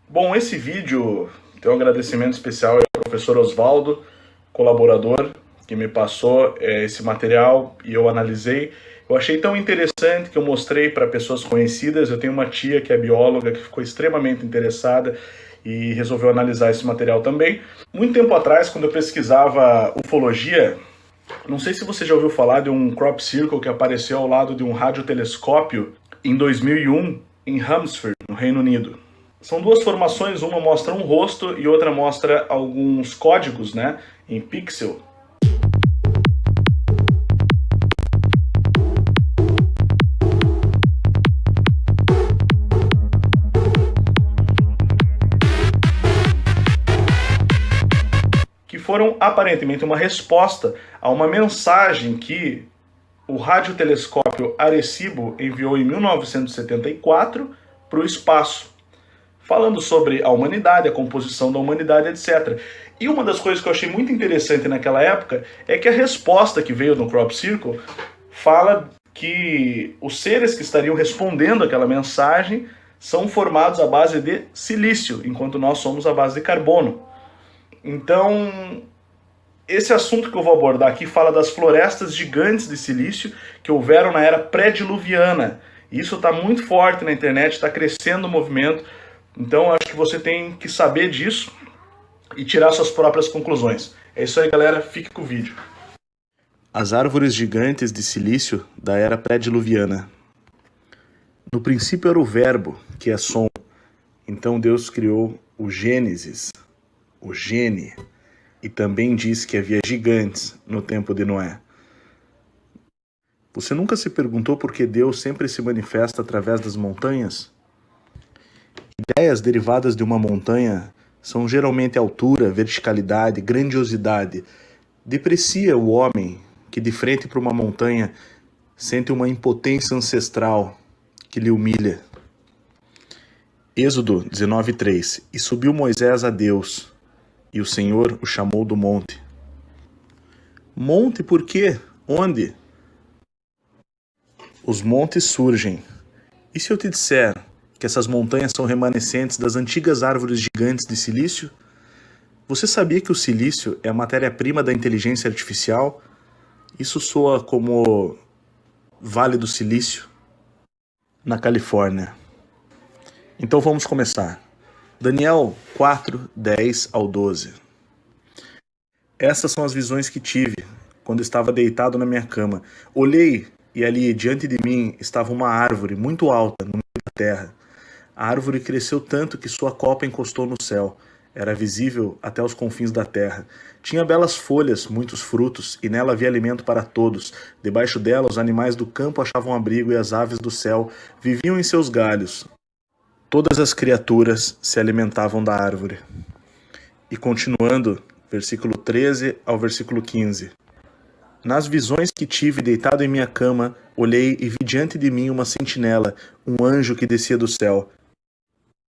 Bom, esse vídeo tem um agradecimento especial ao professor Osvaldo, colaborador, que me passou esse material e eu analisei. Eu achei tão interessante que eu mostrei para pessoas conhecidas. Eu tenho uma tia que é bióloga que ficou extremamente interessada e resolveu analisar esse material também. Muito tempo atrás, quando eu pesquisava ufologia, não sei se você já ouviu falar de um crop circle que apareceu ao lado de um radiotelescópio em 2001 em Hampshire, no Reino Unido. São duas formações, uma mostra um rosto e outra mostra alguns códigos, né, em pixel. Que foram aparentemente uma resposta a uma mensagem que o radiotelescópio Arecibo enviou em 1974 para o espaço, falando sobre a humanidade, a composição da humanidade, etc. E uma das coisas que eu achei muito interessante naquela época é que a resposta que veio no Crop Circle fala que os seres que estariam respondendo aquela mensagem são formados à base de silício, enquanto nós somos à base de carbono. Então, esse assunto que eu vou abordar aqui fala das florestas gigantes de silício que houveram na era pré-diluviana. Isso está muito forte na internet, está crescendo o movimento. Então, acho que você tem que saber disso e tirar suas próprias conclusões. É isso aí, galera. Fique com o vídeo. As árvores gigantes de silício da era pré-diluviana. No princípio era o verbo, que é som. Então Deus criou o Gênesis, o Gene, e também diz que havia gigantes no tempo de Noé. Você nunca se perguntou por que Deus sempre se manifesta através das montanhas? Ideias derivadas de uma montanha são geralmente altura, verticalidade, grandiosidade. Deprecia o homem que de frente para uma montanha sente uma impotência ancestral que lhe humilha. Êxodo 19:3. E subiu Moisés a Deus, e o Senhor o chamou do monte. Monte por quê? Onde? Os montes surgem. E se eu te disser que essas montanhas são remanescentes das antigas árvores gigantes de silício? Você sabia que o silício é a matéria-prima da inteligência artificial? Isso soa como Vale do Silício, na Califórnia. Então vamos começar. Daniel 4, 10 ao 12. Essas são as visões que tive quando estava deitado na minha cama. Olhei e ali diante de mim estava uma árvore muito alta no meio da terra. A árvore cresceu tanto que sua copa encostou no céu. Era visível até os confins da terra. Tinha belas folhas, muitos frutos, e nela havia alimento para todos. Debaixo dela, os animais do campo achavam abrigo e as aves do céu viviam em seus galhos. Todas as criaturas se alimentavam da árvore. E continuando, versículo 13 ao versículo 15. Nas visões que tive deitado em minha cama, olhei e vi diante de mim uma sentinela, um anjo que descia do céu.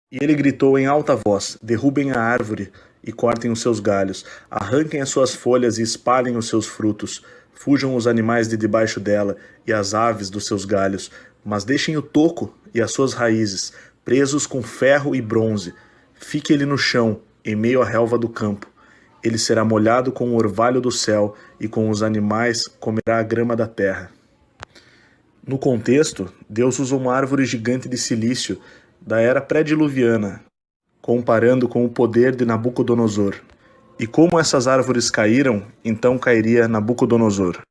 E ele gritou em alta voz: derrubem a árvore e cortem os seus galhos, arranquem as suas folhas e espalhem os seus frutos, fujam os animais de debaixo dela e as aves dos seus galhos, mas deixem o toco e as suas raízes, presos com ferro e bronze. Fique ele no chão, em meio à relva do campo. Ele será molhado com o orvalho do céu e com os animais comerá a grama da terra. No contexto, Deus usa uma árvore gigante de silício da era pré-diluviana, comparando com o poder de Nabucodonosor. E como essas árvores caíram, então cairia Nabucodonosor.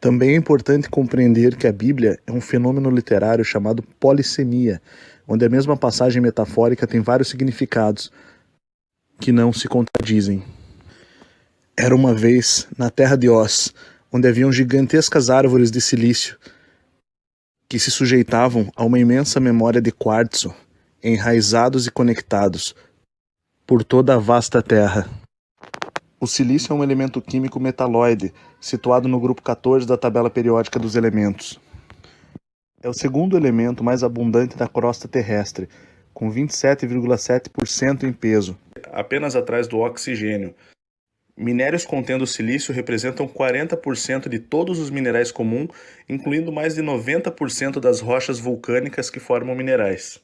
Também é importante compreender que a Bíblia é um fenômeno literário chamado polissemia, onde a mesma passagem metafórica tem vários significados que não se contradizem. Era uma vez, na terra de Oz, onde haviam gigantescas árvores de silício que se sujeitavam a uma imensa memória de quartzo, enraizados e conectados por toda a vasta terra. O silício é um elemento químico metalóide, situado no grupo 14 da tabela periódica dos elementos. É o segundo elemento mais abundante da crosta terrestre, com 27,7% em peso, apenas atrás do oxigênio. Minérios contendo silício representam 40% de todos os minerais comuns, incluindo mais de 90% das rochas vulcânicas que formam minerais.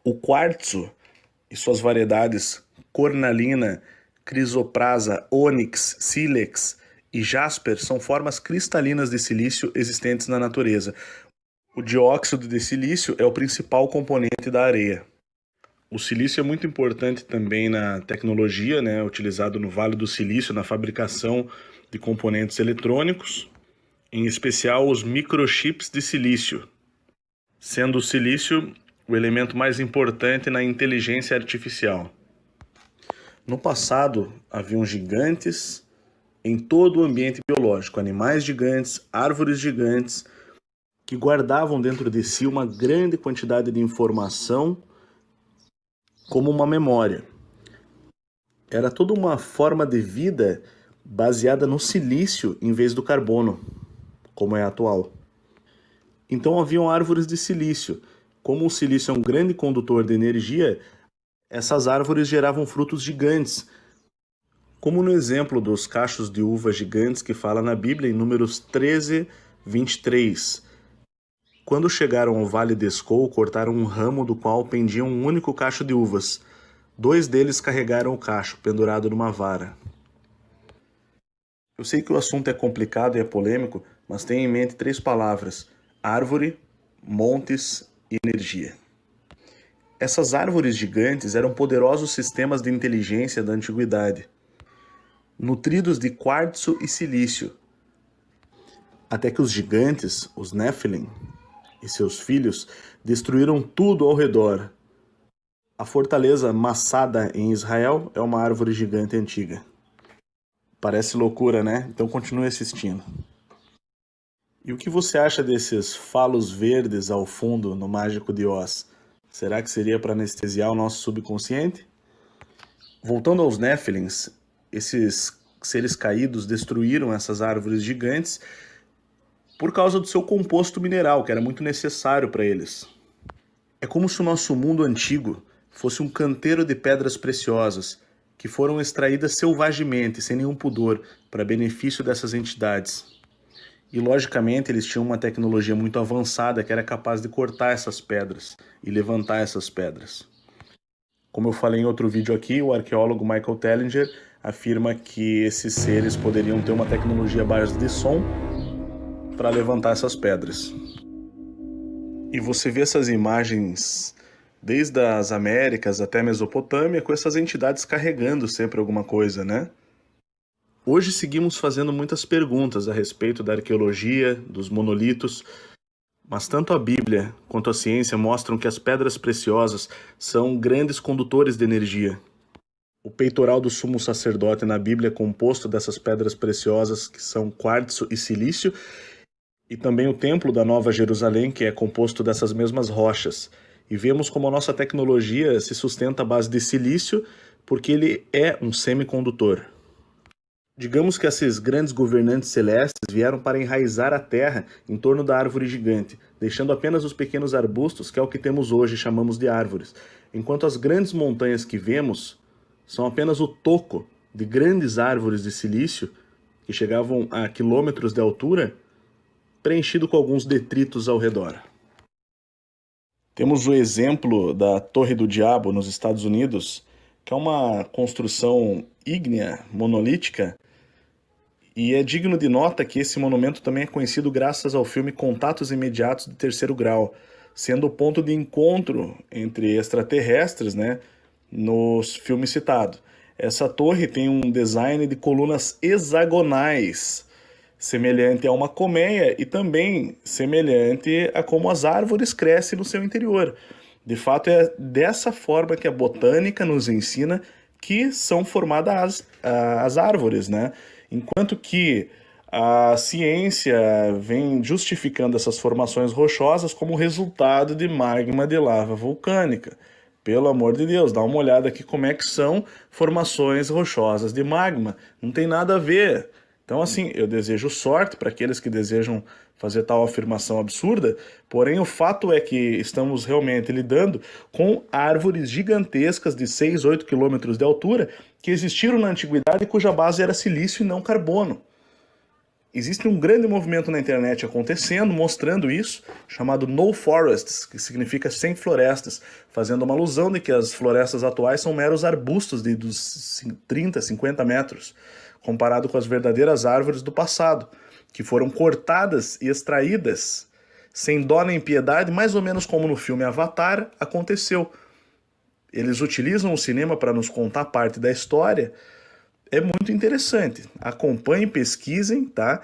O quartzo e suas variedades cornalina, crisoprasa, ônix, sílex e jasper são formas cristalinas de silício existentes na natureza. O dióxido de silício é o principal componente da areia. O silício é muito importante também na tecnologia, né, utilizado no Vale do Silício na fabricação de componentes eletrônicos, em especial os microchips de silício, sendo o silício o elemento mais importante na inteligência artificial. No passado, haviam gigantes em todo o ambiente biológico, animais gigantes, árvores gigantes, que guardavam dentro de si uma grande quantidade de informação como uma memória. Era toda uma forma de vida baseada no silício em vez do carbono, como é atual. Então haviam árvores de silício. Como o silício é um grande condutor de energia, essas árvores geravam frutos gigantes, como no exemplo dos cachos de uva gigantes que fala na Bíblia em Números 13, 23. Quando chegaram ao vale de Escol, cortaram um ramo do qual pendia um único cacho de uvas. 2 deles carregaram o cacho, pendurado numa vara. Eu sei que o assunto é complicado e é polêmico, mas tenha em mente 3 palavras: árvore, montes e energia. Essas árvores gigantes eram poderosos sistemas de inteligência da antiguidade, nutridos de quartzo e silício, até que os gigantes, os Nephilim, e seus filhos destruíram tudo ao redor. A fortaleza Massada em Israel é uma árvore gigante antiga. Parece loucura, né? Então continue assistindo. E o que você acha desses falos verdes ao fundo no Mágico de Oz? Será que seria para anestesiar o nosso subconsciente? Voltando aos Nephilims, esses seres caídos destruíram essas árvores gigantes por causa do seu composto mineral, que era muito necessário para eles. É como se o nosso mundo antigo fosse um canteiro de pedras preciosas, que foram extraídas selvagemente, sem nenhum pudor, para benefício dessas entidades. E logicamente eles tinham uma tecnologia muito avançada que era capaz de cortar essas pedras e levantar essas pedras. Como eu falei em outro vídeo aqui, o arqueólogo Michael Tellinger afirma que esses seres poderiam ter uma tecnologia à base de som para levantar essas pedras. E você vê essas imagens desde as Américas até a Mesopotâmia com essas entidades carregando sempre alguma coisa, né? Hoje seguimos fazendo muitas perguntas a respeito da arqueologia, dos monolitos, mas tanto a Bíblia quanto a ciência mostram que as pedras preciosas são grandes condutores de energia. O peitoral do sumo sacerdote na Bíblia é composto dessas pedras preciosas que são quartzo e silício, e também o templo da Nova Jerusalém, que é composto dessas mesmas rochas. E vemos como a nossa tecnologia se sustenta à base de silício, porque ele é um semicondutor. Digamos que esses grandes governantes celestes vieram para enraizar a terra em torno da árvore gigante, deixando apenas os pequenos arbustos, que é o que temos hoje e chamamos de árvores, enquanto as grandes montanhas que vemos são apenas o toco de grandes árvores de silício, que chegavam a quilômetros de altura, preenchido com alguns detritos ao redor. Temos o exemplo da Torre do Diabo nos Estados Unidos, que é uma construção ígnea, monolítica, e é digno de nota que esse monumento também é conhecido graças ao filme Contatos Imediatos de Terceiro Grau, sendo o ponto de encontro entre extraterrestres, né, no filme citado. Essa torre tem um design de colunas hexagonais, semelhante a uma colmeia e também semelhante a como as árvores crescem no seu interior. De fato, é dessa forma que a botânica nos ensina que são formadas as árvores, né? Enquanto que a ciência vem justificando essas formações rochosas como resultado de magma de lava vulcânica. Pelo amor de Deus, dá uma olhada aqui como é que são formações rochosas de magma. Não tem nada a ver. Então, assim, eu desejo sorte para aqueles que desejam fazer tal afirmação absurda, porém o fato é que estamos realmente lidando com árvores gigantescas de 6, 8 quilômetros de altura que existiram na antiguidade e cuja base era silício e não carbono. Existe um grande movimento na internet acontecendo, mostrando isso, chamado No Forests, que significa sem florestas, fazendo uma alusão de que as florestas atuais são meros arbustos de dos 30, 50 metros, comparado com as verdadeiras árvores do passado, que foram cortadas e extraídas sem dó nem piedade, mais ou menos como no filme Avatar aconteceu. Eles utilizam o cinema para nos contar parte da história. É muito interessante. Acompanhem, pesquisem, tá?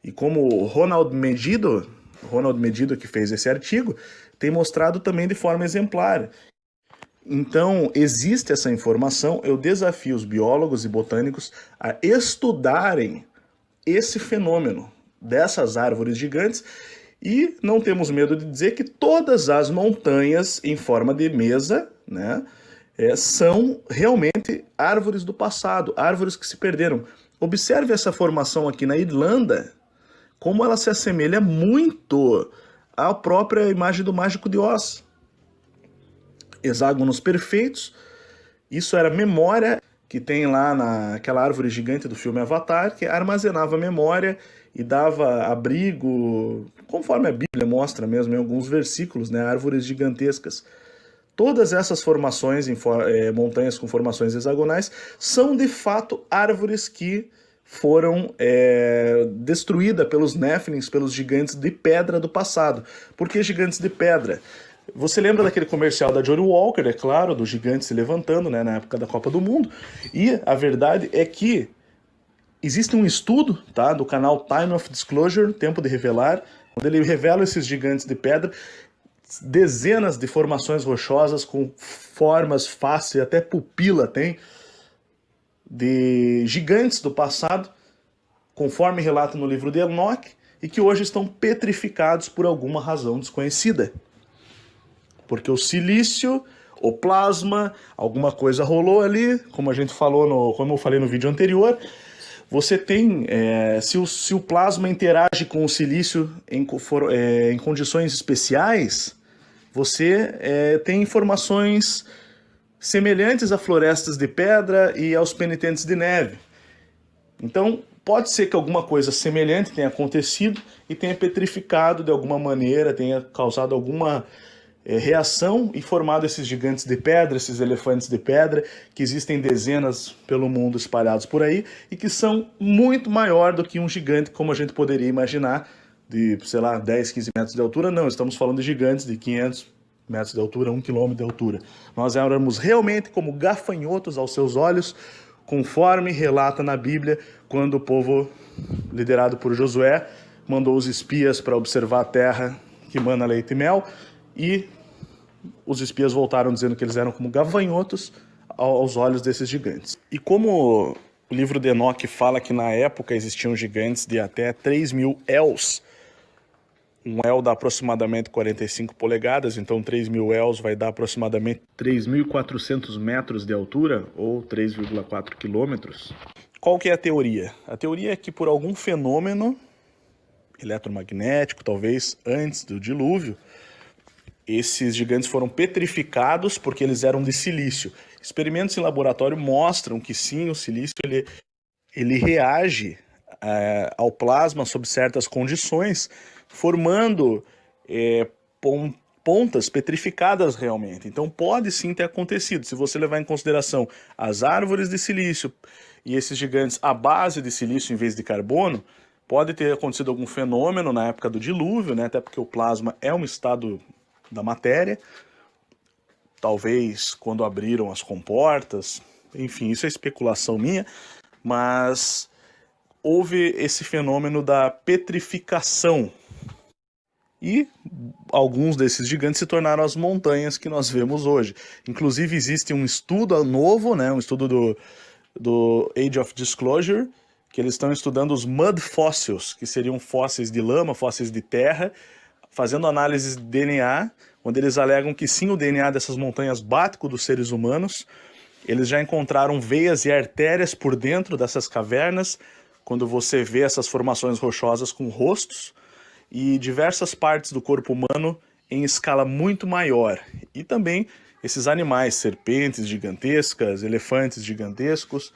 E como o Ronald Medido que fez esse artigo, tem mostrado também de forma exemplar. Então, existe essa informação, eu desafio os biólogos e botânicos a estudarem esse fenômeno dessas árvores gigantes e não temos medo de dizer que todas as montanhas em forma de mesa, né, são realmente árvores do passado, árvores que se perderam. Observe essa formação aqui na Irlanda, como ela se assemelha muito à própria imagem do Mágico de Oz. Hexágonos perfeitos, isso era memória que tem lá naquela árvore gigante do filme Avatar, que armazenava memória e dava abrigo, conforme a Bíblia mostra mesmo em alguns versículos, né, árvores gigantescas. Todas essas formações, montanhas com formações hexagonais, são de fato árvores que foram destruídas pelos Néfilins, pelos gigantes de pedra do passado. Por que gigantes de pedra? Você lembra daquele comercial da Johnnie Walker, é claro, do gigante se levantando, né, na época da Copa do Mundo. E a verdade é que existe um estudo, tá, do canal Time of Disclosure, Tempo de Revelar, onde ele revela esses gigantes de pedra, dezenas de formações rochosas com formas, face, até pupila tem, de gigantes do passado, conforme relata no livro de Enoch, e que hoje estão petrificados por alguma razão desconhecida. Porque o silício, o plasma, alguma coisa rolou ali, como a gente falou, como eu falei no vídeo anterior. Você tem, se o plasma interage com o silício em condições especiais, você tem informações semelhantes a florestas de pedra e aos penitentes de neve. Então, pode ser que alguma coisa semelhante tenha acontecido e tenha petrificado de alguma maneira, tenha causado alguma reação e formado esses gigantes de pedra, esses elefantes de pedra, que existem dezenas pelo mundo espalhados por aí e que são muito maior do que um gigante como a gente poderia imaginar, de, sei lá, 10, 15 metros de altura. Não, estamos falando de gigantes de 500 metros de altura, 1 quilômetro de altura. Nós éramos realmente como gafanhotos aos seus olhos, conforme relata na Bíblia, quando o povo, liderado por Josué, mandou os espias para observar a terra que mana leite e mel, e os espias voltaram dizendo que eles eram como gafanhotos aos olhos desses gigantes. E como o livro de Enoch fala que na época existiam gigantes de até 3.000 els, um el dá aproximadamente 45 polegadas, então 3.000 els vai dar aproximadamente 3.400 metros de altura, ou 3,4 quilômetros. Qual que é a teoria? A teoria é que por algum fenômeno eletromagnético, talvez antes do dilúvio, esses gigantes foram petrificados porque eles eram de silício. Experimentos em laboratório mostram que sim, o silício ele reage ao plasma sob certas condições, formando pontas petrificadas realmente. Então pode sim ter acontecido. Se você levar em consideração as árvores de silício e esses gigantes à base de silício em vez de carbono, pode ter acontecido algum fenômeno na época do dilúvio, né? Até porque o plasma é um estado da matéria, talvez quando abriram as comportas, enfim, isso é especulação minha, mas houve esse fenômeno da petrificação e alguns desses gigantes se tornaram as montanhas que nós vemos hoje. Inclusive existe um estudo novo, né, um estudo do Age of Disclosure, que eles estão estudando os mud fossils, que seriam fósseis de lama, fósseis de terra, fazendo análises de DNA, onde eles alegam que sim, o DNA dessas montanhas bate com o dos seres humanos. Eles já encontraram veias e artérias por dentro dessas cavernas, quando você vê essas formações rochosas com rostos e diversas partes do corpo humano em escala muito maior. E também esses animais, serpentes gigantescas, elefantes gigantescos.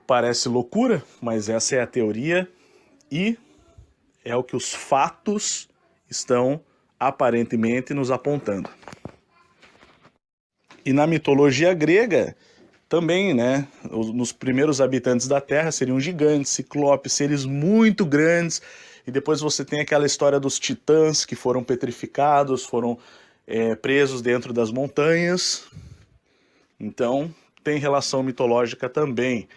Parece loucura, mas essa é a teoria e é o que os fatos estão aparentemente nos apontando. E na mitologia grega, também, né, nos primeiros habitantes da Terra seriam gigantes, ciclopes, seres muito grandes, e depois você tem aquela história dos titãs que foram petrificados, foram presos dentro das montanhas. Então, tem relação mitológica também.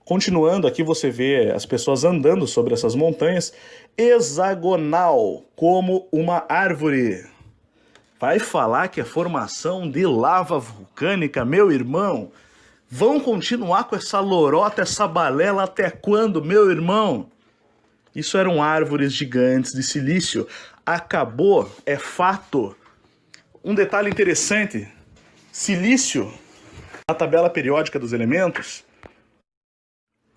Continuando, aqui você vê as pessoas andando sobre essas montanhas, hexagonal, como uma árvore. Vai falar que é formação de lava vulcânica, meu irmão? Vão continuar com essa lorota, essa balela até quando, meu irmão? Isso eram árvores gigantes de silício. Acabou, é fato. Um detalhe interessante, silício, na tabela periódica dos elementos,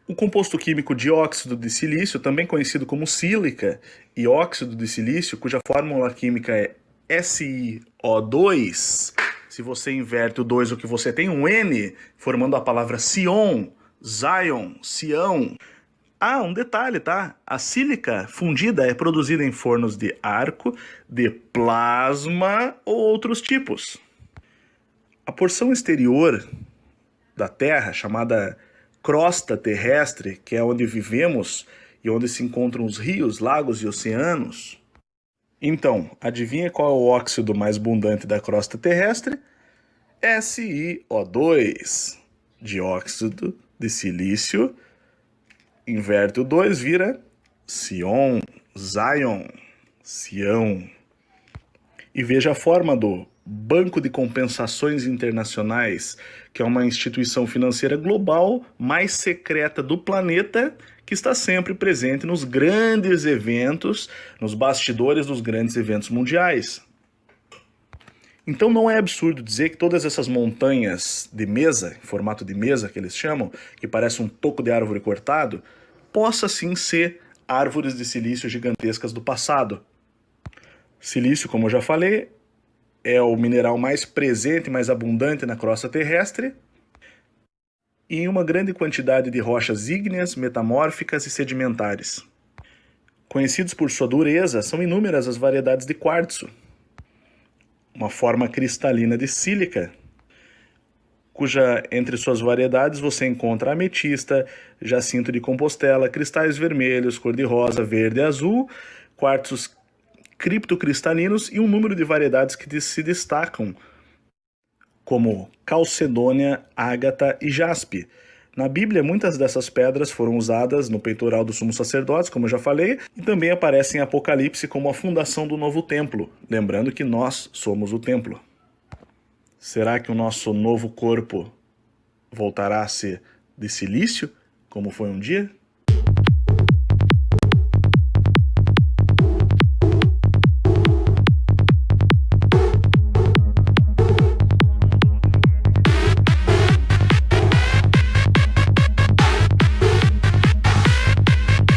o composto químico dióxido de silício, também conhecido como sílica, e óxido de silício, cuja fórmula química é SiO2, se você inverte o 2, o que você tem, um N, formando a palavra Sion, Zion, Sião. Ah, um detalhe, tá? A sílica fundida é produzida em fornos de arco, de plasma ou outros tipos. A porção exterior da Terra, chamada crosta terrestre, que é onde vivemos e onde se encontram os rios, lagos e oceanos. Então, adivinha qual é o óxido mais abundante da crosta terrestre? SiO2, dióxido de silício. Inverte o 2, vira Sion, Zion, Sião. E veja a forma do Banco de Compensações Internacionais, que é uma instituição financeira global mais secreta do planeta, que está sempre presente nos grandes eventos, nos bastidores dos grandes eventos mundiais. Então não é absurdo dizer que todas essas montanhas de mesa, em formato de mesa que eles chamam, que parece um toco de árvore cortado, possa sim ser árvores de silício gigantescas do passado. Silício, como eu já falei, é o mineral mais presente e mais abundante na crosta terrestre, e em uma grande quantidade de rochas ígneas, metamórficas e sedimentares. Conhecidos por sua dureza, são inúmeras as variedades de quartzo, uma forma cristalina de sílica, cuja entre suas variedades você encontra ametista, jacinto de Compostela, cristais vermelhos, cor-de-rosa, verde e azul, quartzos criptocristalinos e um número de variedades que se destacam, como calcedônia, ágata e jaspe. Na Bíblia, muitas dessas pedras foram usadas no peitoral dos sumos sacerdotes, como eu já falei, e também aparecem em Apocalipse como a fundação do novo templo, lembrando que nós somos o templo. Será que o nosso novo corpo voltará a ser de silício, como foi um dia?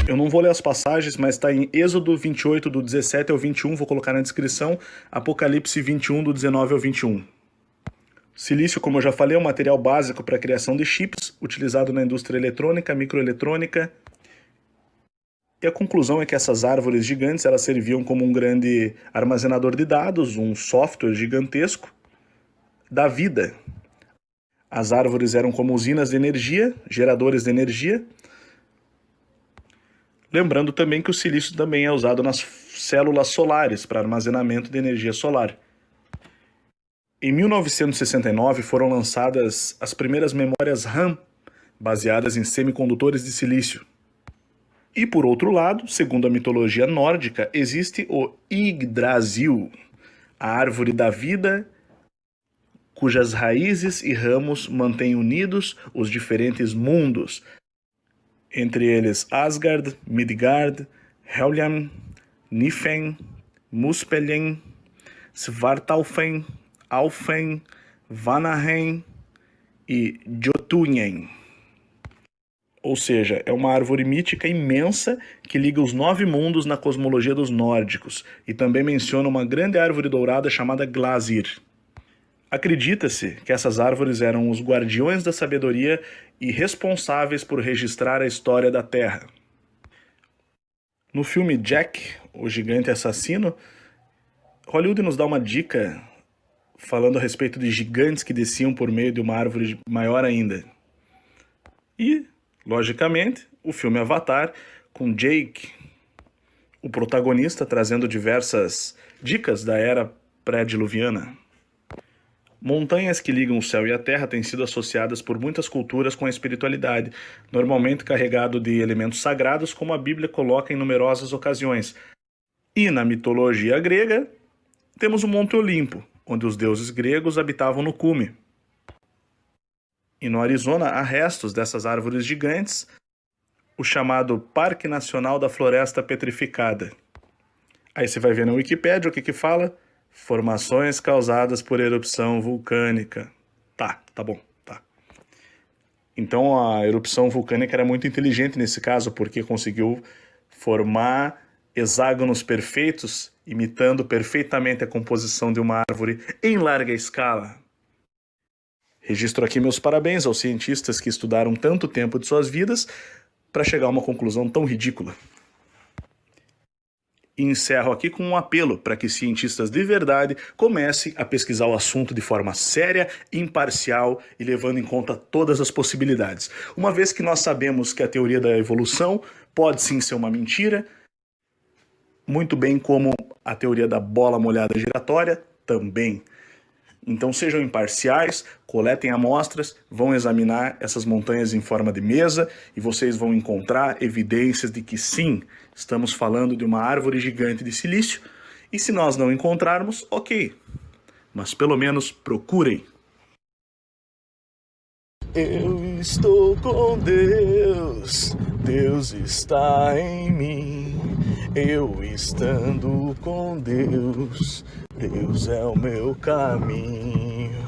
Eu não vou ler as passagens, mas está em Êxodo 28, do 17 ao 21, vou colocar na descrição, Apocalipse 21, do 19 ao 21. Silício, como eu já falei, é um material básico para a criação de chips, utilizado na indústria eletrônica, microeletrônica. E a conclusão é que essas árvores gigantes elas serviam como um grande armazenador de dados, um software gigantesco da vida. As árvores eram como usinas de energia, geradores de energia. Lembrando também que o silício também é usado nas células solares para armazenamento de energia solar. Em 1969 foram lançadas as primeiras memórias RAM, baseadas em semicondutores de silício. E por outro lado, segundo a mitologia nórdica, existe o Yggdrasil, a árvore da vida, cujas raízes e ramos mantêm unidos os diferentes mundos, entre eles Asgard, Midgard, Helheim, Niflheim, Muspelheim, Svartalfheim, Alfheim, Vanaheim e Jotunheim. Ou seja, é uma árvore mítica imensa que liga os 9 mundos na cosmologia dos nórdicos e também menciona uma grande árvore dourada chamada Glasir. Acredita-se que essas árvores eram os guardiões da sabedoria e responsáveis por registrar a história da Terra. No filme Jack, o Gigante Assassino, Hollywood nos dá uma dica falando a respeito de gigantes que desciam por meio de uma árvore maior ainda. E, logicamente, o filme Avatar, com Jake, o protagonista, trazendo diversas dicas da era pré-diluviana. Montanhas que ligam o céu e a terra têm sido associadas por muitas culturas com a espiritualidade, normalmente carregado de elementos sagrados, como a Bíblia coloca em numerosas ocasiões. E na mitologia grega, temos o Monte Olimpo, onde os deuses gregos habitavam no cume. E no Arizona há restos dessas árvores gigantes, o chamado Parque Nacional da Floresta Petrificada. Aí você vai ver na Wikipédia o que fala? Formações causadas por erupção vulcânica. Tá bom. Então a erupção vulcânica era muito inteligente nesse caso, porque conseguiu formar hexágonos perfeitos, imitando perfeitamente a composição de uma árvore em larga escala. Registro aqui meus parabéns aos cientistas que estudaram tanto tempo de suas vidas para chegar a uma conclusão tão ridícula. E encerro aqui com um apelo para que cientistas de verdade comecem a pesquisar o assunto de forma séria, imparcial e levando em conta todas as possibilidades. Uma vez que nós sabemos que a teoria da evolução pode sim ser uma mentira, muito bem como a teoria da bola molhada giratória também. Então sejam imparciais, coletem amostras, vão examinar essas montanhas em forma de mesa e vocês vão encontrar evidências de que sim, estamos falando de uma árvore gigante de silício, e se nós não encontrarmos, ok, mas pelo menos procurem. Eu estou com Deus, Deus está em mim. Eu estando com Deus, Deus é o meu caminho.